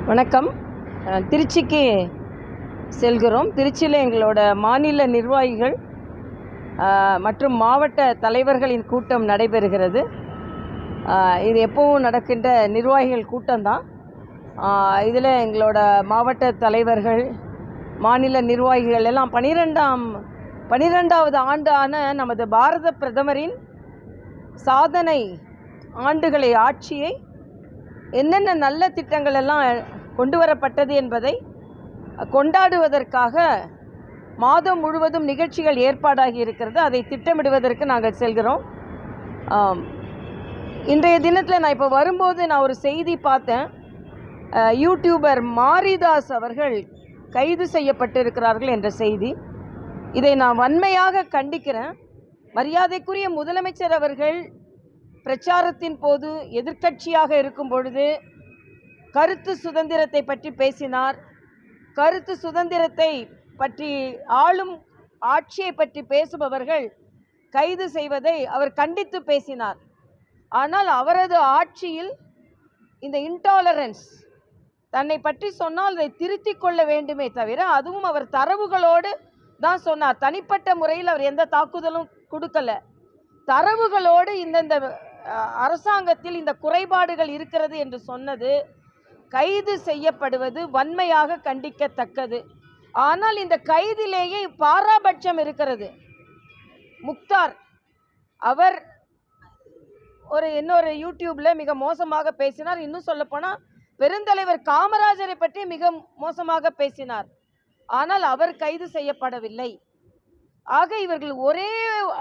வணக்கம். திருச்சிக்கு செல்கிறோம். திருச்சியில் எங்களோட மாநில நிர்வாகிகள் மற்றும் மாவட்ட தலைவர்களின் கூட்டம் நடைபெறுகிறது. இது எப்பவும் நடக்கின்ற நிர்வாகிகள் கூட்டம்தான். இதில் எங்களோட மாவட்ட தலைவர்கள், மாநில நிர்வாகிகள் எல்லாம் 12வது ஆண்டான நமது பாரத பிரதமரின் சாதனை ஆண்டுகளை ஆட்சியை என்னென்ன நல்ல திட்டங்கள் எல்லாம் கொண்டு வரப்பட்டது என்பதை கொண்டாடுவதற்காக மாதம் முழுவதும் நிகழ்ச்சிகள் ஏற்பாடாகி இருக்கிறது. அதை திட்டமிடுவதற்கு நாங்கள் செல்கிறோம். இன்றைய தினத்தில் நான் இப்போ வரும்போது நான் ஒரு செய்தி பார்த்தேன். யூடியூபர் மாரிதாஸ் அவர்கள் கைது செய்யப்பட்டிருக்கிறார்கள் என்ற செய்தி. இதை நான் வன்மையாக கண்டிக்கிறேன். மரியாதைக்குரிய முதலமைச்சர் அவர்கள் பிரச்சாரத்தின் போது எதிர்க்கட்சியாக இருக்கும் பொழுது கருத்து சுதந்திரத்தை பற்றி பேசினார். கருத்து சுதந்திரத்தை பற்றி, ஆளும் ஆட்சியை பற்றி பேசுபவர்கள் கைது செய்வதை அவர் கண்டித்து பேசினார். ஆனால் அவரது ஆட்சியில் இந்த இன்டாலரன்ஸ் தன்னை பற்றி சொன்னால் அதை திருத்திக் கொள்ள வேண்டுமே தவிர, அதுவும் அவர் தரவுகளோடு தான் சொன்னார். தனிப்பட்ட முறையில் அவர் எந்த தாக்குதலும் கொடுக்கல. தரவுகளோடு இந்த அரசாங்கத்தில் இந்த குறைபாடுகள் இருக்கிறது என்று சொன்னது, கைது செய்யப்படுவது வன்மையாக கண்டிக்கத்தக்கது. ஆனால் இந்த கைதிலேயே பாராபட்சம் இருக்கிறது. முக்தார் அவர் இன்னொரு யூடியூப்பில் மிக மோசமாக பேசினார். இன்னும் சொல்லப்போனால் பெருந்தலைவர் காமராஜரை பற்றி மிக மோசமாக பேசினார். ஆனால் அவர் கைது செய்யப்படவில்லை. ஆக இவர்கள் ஒரே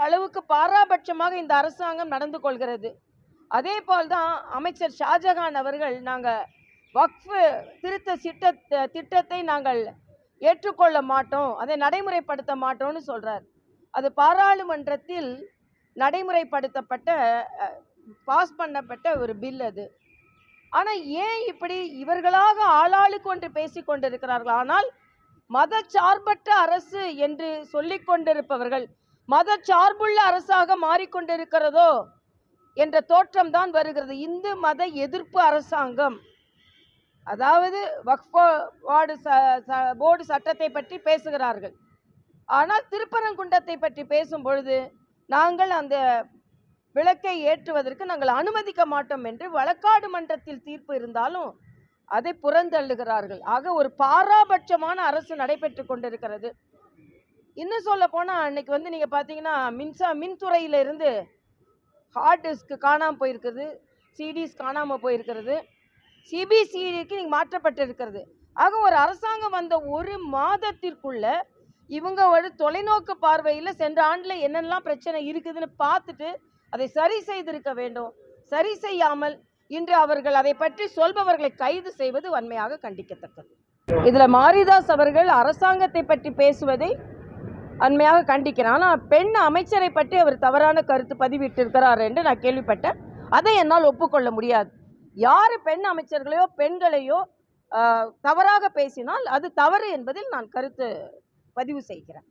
அளவுக்கு பாராபட்சமாக இந்த அரசாங்கம் நடந்து கொள்கிறது. அதே போல்தான் அமைச்சர் ஷாஜகான் அவர்கள், நாங்கள் வக்ஃப் திருத்த திட்டத்தை நாங்கள் ஏற்றுக்கொள்ள மாட்டோம், அதை நடைமுறைப்படுத்த மாட்டோம்னு சொல்கிறார். அது பாராளுமன்றத்தில் நடைமுறைப்படுத்தப்பட்ட, பாஸ் பண்ணப்பட்ட ஒரு பில் அது. ஆனால் ஏன் இப்படி இவர்களாக ஆளாளுக்கு ஒன்று பேசி கொண்டிருக்கிறார்கள்? ஆனால் மதச்சார்பற்ற அரசு என்று சொல்லிக் கொண்டிருப்பவர்கள் மதச்சார்புள்ள அரசாக மாறிக்கொண்டிருக்கிறதோ என்ற தோற்றம்தான் வருகிறது. இந்து மத எதிர்ப்பு அரசாங்கம். அதாவது வக்ஃப் போர்டு சட்டத்தை பற்றி பேசுகிறார்கள். ஆனால் திருப்பரங்குன்றத்தை பற்றி பேசும் பொழுது நாங்கள் அந்த விளக்கை ஏற்றுவதற்கு நாங்கள் அனுமதிக்க மாட்டோம் என்று வழக்காடு மன்றத்தில் தீர்ப்பு இருந்தாலும் அதை புறந்தள்ளுகிறார்கள். ஆக ஒரு பாராபட்சமான அரசு நடைபெற்று கொண்டிருக்கிறது. இன்னும் சொல்ல போனால் அன்னைக்கு நீங்கள் பார்த்தீங்கன்னா மின்துறையிலிருந்து ஹார்ட் டிஸ்க் காணாமல் போயிருக்கிறது, சிடிஸ் காணாமல் போயிருக்கிறது, சிபிசிஐடிக்கு மாற்றப்பட்டிருக்கிறது. ஆக ஒரு அரசாங்கம் வந்த ஒரு மாதத்திற்குள்ள இவங்க ஒரு தொலைநோக்கு பார்வையில் சென்ற ஆண்டில் என்னெல்லாம் பிரச்சனை இருக்குதுன்னு பார்த்துட்டு அதை சரி செய்திருக்க வேண்டும். சரி செய்யாமல் இன்று அவர்கள் அதை பற்றி சொல்பவர்களை கைது செய்வது வன்மையாக கண்டிக்கத்தக்கது. இதில் மாரிதாஸ் அவர்கள் அரசாங்கத்தை பற்றி பேசுவதை வன்மையாக கண்டிக்கிறார். ஆனால் பெண் அமைச்சரை பற்றி அவர் தவறான கருத்து பதிவிட்டிருக்கிறார் என்று நான் கேள்விப்பட்டேன். அதை என்னால் ஒப்புக்கொள்ள முடியாது. யார் பெண் அமைச்சர்களையோ பெண்களையோ தவறாக பேசினால் அது தவறு என்பதில் நான் கருத்து பதிவு செய்கிறேன்.